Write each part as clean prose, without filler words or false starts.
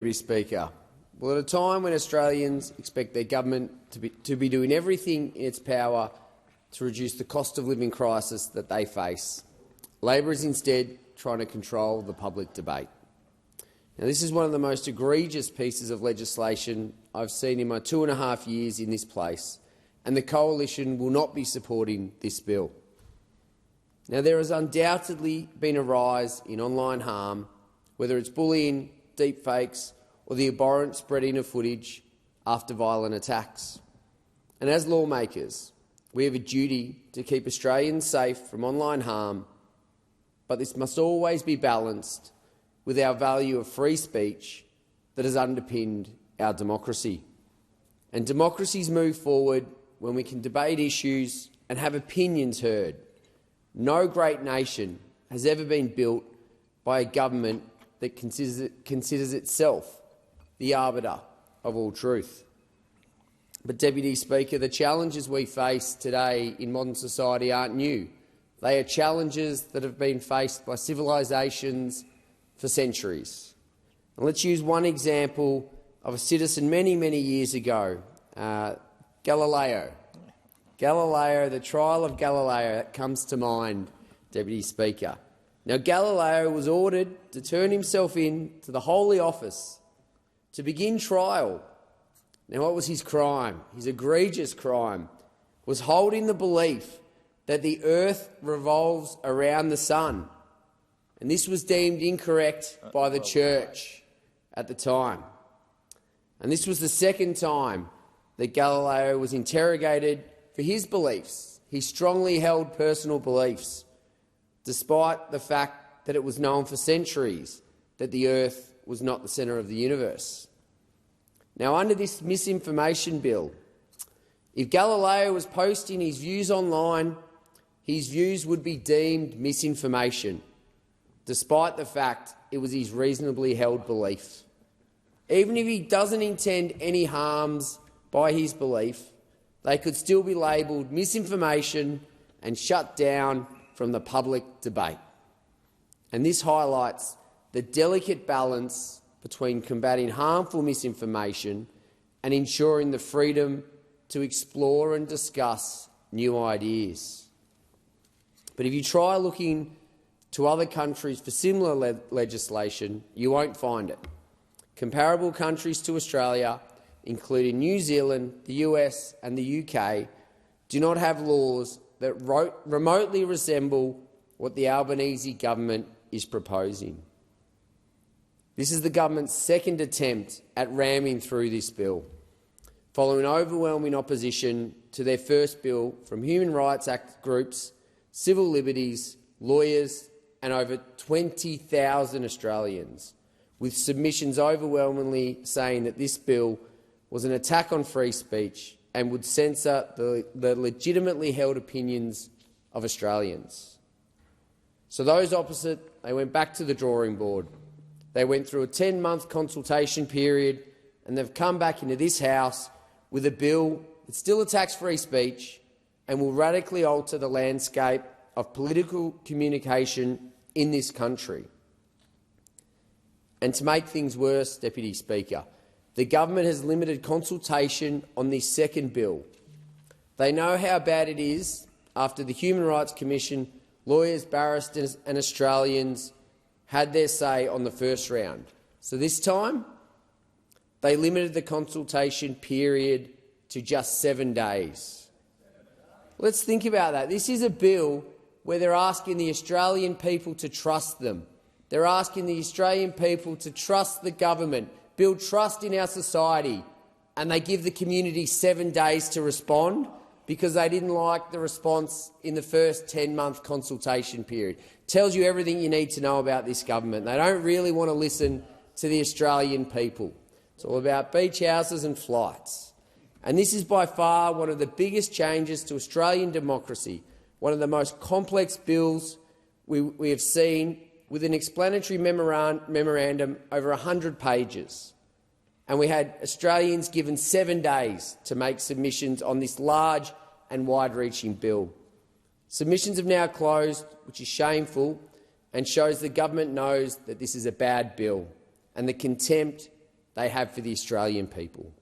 Deputy Speaker. Well, at a time when Australians expect their government to be doing everything in its power to reduce the cost of living crisis that they face, Labor is instead trying to control the public debate. Now, this is one of the most egregious pieces of legislation I've seen in my 2.5 years in this place, and the Coalition will not be supporting this bill. Now, there has undoubtedly been a rise in online harm, whether it's bullying, deepfakes or the abhorrent spreading of footage after violent attacks. And as lawmakers, we have a duty to keep Australians safe from online harm, but this must always be balanced with our value of free speech that has underpinned our democracy. And democracies move forward when we can debate issues and have opinions heard. No great nation has ever been built by a government that considers itself the arbiter of all truth. But, Deputy Speaker, the challenges we face today in modern society aren't new. They are challenges that have been faced by civilisations for centuries. And let's use one example of a citizen many, many years ago, Galileo. The trial of Galileo, that comes to mind, Deputy Speaker. Now, Galileo was ordered to turn himself in to the Holy Office to begin trial. Now, what was his crime? His egregious crime was holding the belief that the earth revolves around the sun, and this was deemed incorrect by the church at the time. And this was the second time that Galileo was interrogated for his beliefs, his strongly held personal beliefs, despite the fact that it was known for centuries that the earth was not the centre of the universe. Now, under this misinformation bill, if Galileo was posting his views online, his views would be deemed misinformation, despite the fact it was his reasonably held belief. Even if he doesn't intend any harms by his belief, they could still be labelled misinformation and shut down from the public debate. And this highlights the delicate balance between combating harmful misinformation and ensuring the freedom to explore and discuss new ideas. But if you try looking to other countries for similar legislation, you won't find it. Comparable countries to Australia, including New Zealand, the US and the UK, do not have laws that remotely resemble what the Albanese government is proposing. This is the government's second attempt at ramming through this bill, following overwhelming opposition to their first bill from human rights act groups, civil liberties, lawyers and over 20,000 Australians, with submissions overwhelmingly saying that this bill was an attack on free speech and would censor the legitimately held opinions of Australians. So those opposite, they went back to the drawing board. They went through a 10-month consultation period and they've come back into this House with a bill that still attacks free speech and will radically alter the landscape of political communication in this country. And to make things worse, Deputy Speaker, the government has limited consultation on this second bill. They know how bad it is after the Human Rights Commission, lawyers, barristers and Australians had their say on the first round. So this time, they limited the consultation period to just 7 days. Let's think about that. This is a bill where they're asking the Australian people to trust them. They're asking the Australian people to trust the government, build trust in our society, and they give the community 7 days to respond because they didn't like the response in the first 10-month consultation period. Tells you everything you need to know about this government. They don't really want to listen to the Australian people. It's all about beach houses and flights. And this is by far one of the biggest changes to Australian democracy, one of the most complex bills we have seen, with an explanatory memorandum over 100 pages. And we had Australians given 7 days to make submissions on this large and wide-reaching bill. Submissions have now closed, which is shameful and shows the government knows that this is a bad bill and the contempt they have for the Australian people.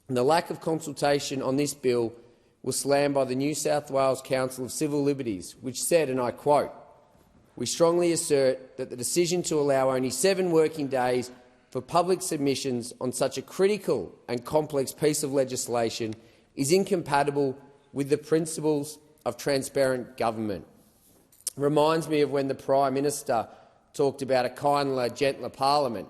And the lack of consultation on this bill was slammed by the New South Wales Council of Civil Liberties, which said, and I quote, "We strongly assert that the decision to allow only 7 working days for public submissions on such a critical and complex piece of legislation is incompatible with the principles of transparent government." Reminds me of when the Prime Minister talked about a kinder, gentler parliament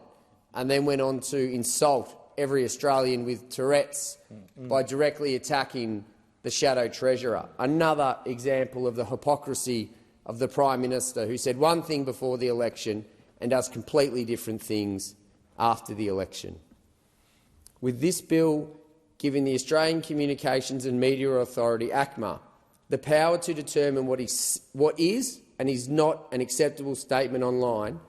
and then went on to insult every Australian with Tourette's by directly attacking the shadow treasurer. Another example of the hypocrisy of the Prime Minister, who said one thing before the election and does completely different things after the election. With this bill giving the Australian Communications and Media Authority, ACMA, the power to determine what is and is not an acceptable statement online,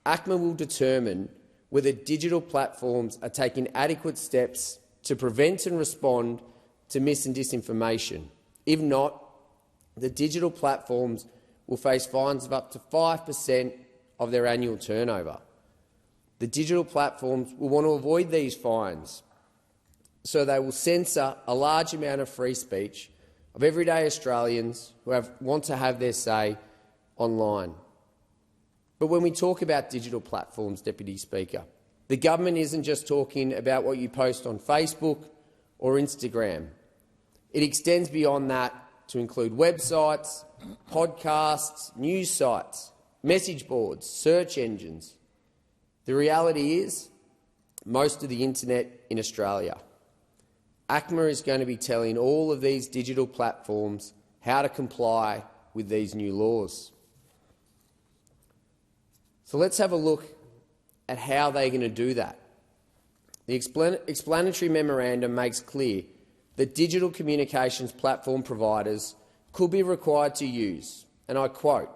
ACMA will determine whether digital platforms are taking adequate steps to prevent and respond to mis and disinformation. If not, the digital platforms will face fines of up to 5% of their annual turnover. The digital platforms will want to avoid these fines, so they will censor a large amount of free speech of everyday Australians who want to have their say online. But when we talk about digital platforms, Deputy Speaker, the government isn't just talking about what you post on Facebook or Instagram. It extends beyond that to include websites, podcasts, news sites, message boards, search engines. The reality is, most of the internet in Australia. ACMA is going to be telling all of these digital platforms how to comply with these new laws. So let's have a look at how they're going to do that. The explanatory memorandum makes clear that digital communications platform providers could be required to use, and I quote,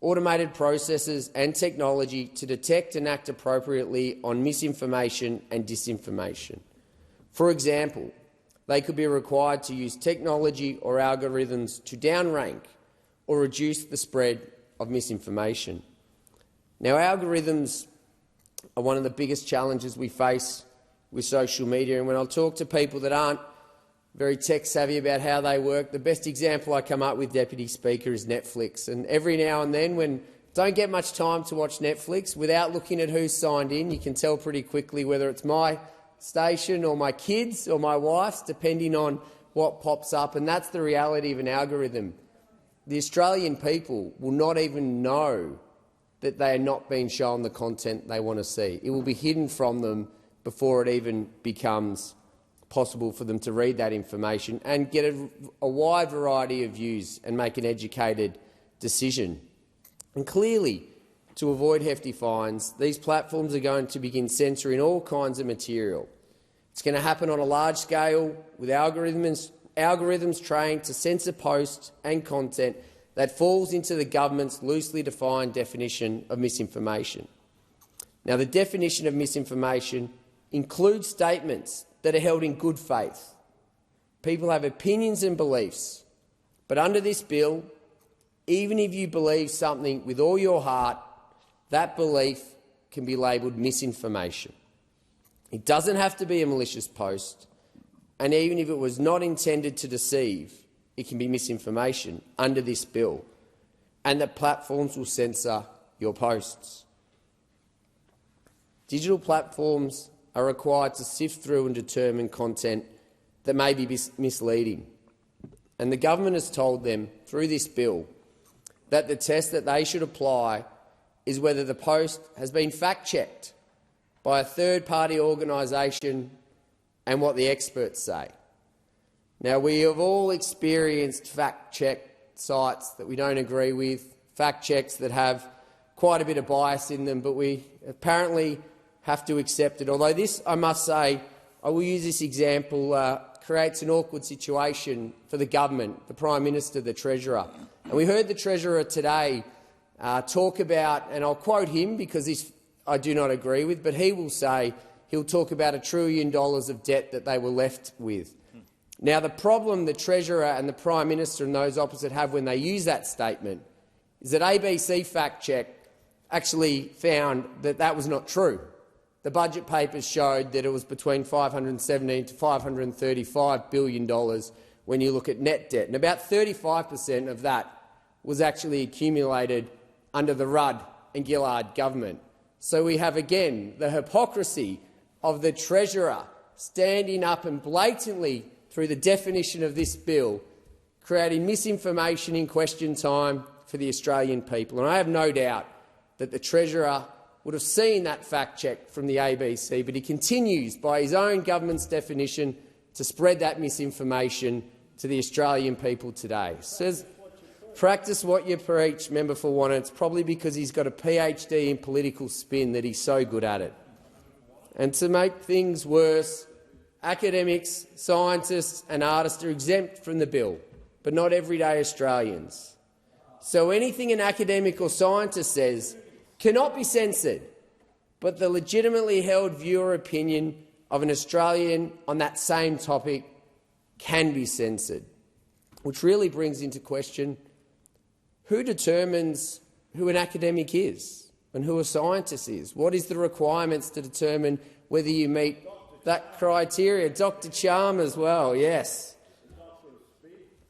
"automated processes and technology to detect and act appropriately on misinformation and disinformation." For example, they could be required to use technology or algorithms to downrank or reduce the spread of misinformation. Now, algorithms are one of the biggest challenges we face with social media, and when I talk to people that aren't very tech-savvy about how they work, the best example I come up with, Deputy Speaker, is Netflix. And every now and then, when I don't get much time to watch Netflix, without looking at who's signed in, you can tell pretty quickly whether it's my station or my kids or my wife's, depending on what pops up, and that's the reality of an algorithm. The Australian people will not even know that they are not being shown the content they want to see. It will be hidden from them before it even becomes possible for them to read that information and get a wide variety of views and make an educated decision. And clearly, to avoid hefty fines, these platforms are going to begin censoring all kinds of material. It's going to happen on a large scale with algorithms trained to censor posts and content that falls into the government's loosely defined definition of misinformation. Now, the definition of misinformation includes statements that are held in good faith. People have opinions and beliefs, but under this bill, even if you believe something with all your heart, that belief can be labelled misinformation. It doesn't have to be a malicious post, and even if it was not intended to deceive, it can be misinformation under this bill, and the platforms will censor your posts. Digital platforms are required to sift through and determine content that may be misleading, and the government has told them through this bill that the test that they should apply is whether the post has been fact-checked by a third-party organisation and what the experts say. Now, we have all experienced fact-check sites that we don't agree with, fact-checks that have quite a bit of bias in them, but we apparently have to accept it. Although this, I must say, I will use this example, creates an awkward situation for the government, the Prime Minister, the Treasurer. And we heard the Treasurer today talk about, and I'll quote him because this I do not agree with, but he will say he'll talk about $1 trillion of debt that they were left with. Now, the problem the Treasurer and the Prime Minister and those opposite have when they use that statement is that ABC Fact Check actually found that that was not true, the budget papers showed that it was between $517 to $535 billion when you look at net debt, and about 35% of that was actually accumulated under the Rudd and Gillard government. So we have again the hypocrisy of the Treasurer standing up and blatantly, through the definition of this bill, creating misinformation in question time for the Australian people. And I have no doubt that the Treasurer would have seen that fact check from the ABC, but he continues, by his own government's definition, to spread that misinformation to the Australian people today. Says, practice what you preach, member for Wanna. It's probably because he's got a PhD in political spin that he's so good at it. And to make things worse, academics, scientists and artists are exempt from the bill, but not everyday Australians. So anything an academic or scientist says cannot be censored, but the legitimately held view or opinion of an Australian on that same topic can be censored, which really brings into question who determines who an academic is and who a scientist is. What is the requirements to determine whether you meet that criteria? Dr. Charm as well, yes.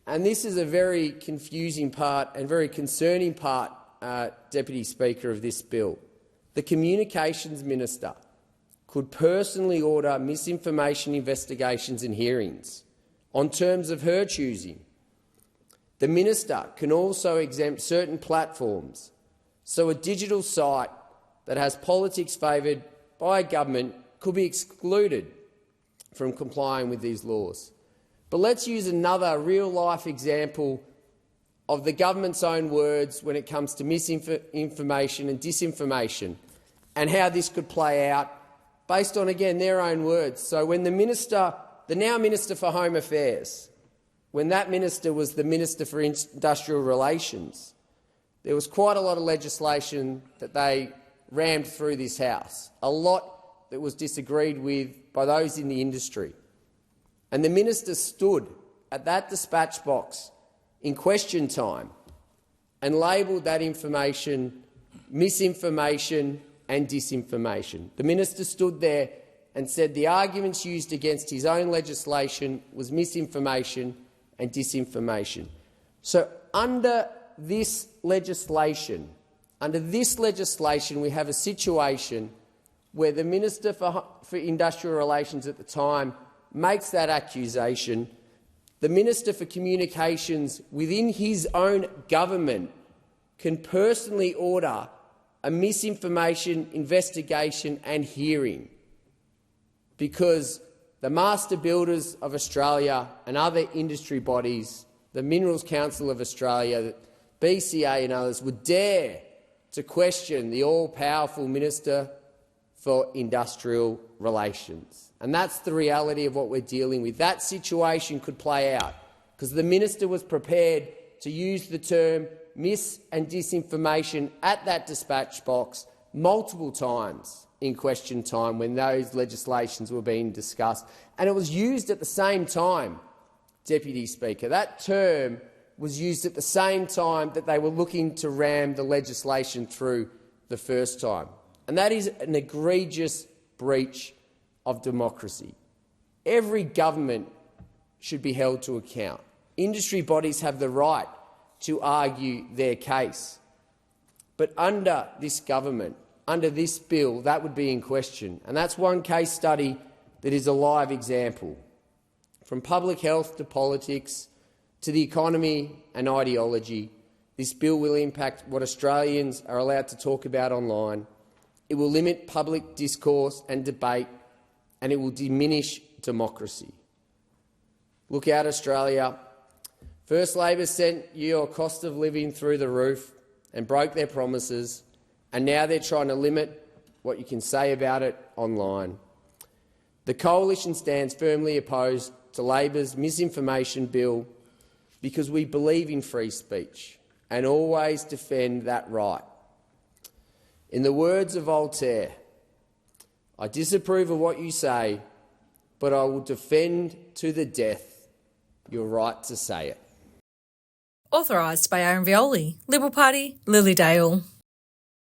And this is a very confusing part and very concerning part, Deputy Speaker, of this bill. The Communications Minister could personally order misinformation investigations and hearings on terms of her choosing. The Minister can also exempt certain platforms, so a digital site that has politics favoured by a government could be excluded from complying with these laws. But let's use another real-life example of the government's own words when it comes to misinformation and disinformation, and how this could play out based on, again, their own words. So when the now Minister for Home Affairs, when that minister was the Minister for Industrial Relations, there was quite a lot of legislation that they rammed through this House, a lot that was disagreed with by those in the industry. And the minister stood at that dispatch box in question time and labelled that information misinformation and disinformation. The minister stood there and said the arguments used against his own legislation was misinformation and disinformation. So under this legislation, we have a situation where the Minister for Industrial Relations at the time makes that accusation. The Minister for Communications within his own government can personally order a misinformation investigation and hearing, because the Master Builders of Australia and other industry bodies, the Minerals Council of Australia, BCA and others, would dare to question the all-powerful Minister for Industrial Relations. And that's the reality of what we're dealing with. That situation could play out because the minister was prepared to use the term mis and disinformation at that dispatch box multiple times in question time when those legislations were being discussed. And it was used at the same time, Deputy Speaker. That term was used at the same time that they were looking to ram the legislation through the first time. And that is an egregious breach of democracy. Every government should be held to account. Industry bodies have the right to argue their case. But under this government, under this bill, that would be in question. And that's one case study that is a live example. From public health to politics to the economy and ideology, this bill will impact what Australians are allowed to talk about online. It will limit public discourse and debate, and it will diminish democracy. Look out, Australia. First Labor sent your cost of living through the roof and broke their promises, and now they're trying to limit what you can say about it online. The Coalition stands firmly opposed to Labor's misinformation bill because we believe in free speech and always defend that right. In the words of Voltaire, I disapprove of what you say, but I will defend to the death your right to say it. Authorised by Aaron Violi, Liberal Party, Lilydale.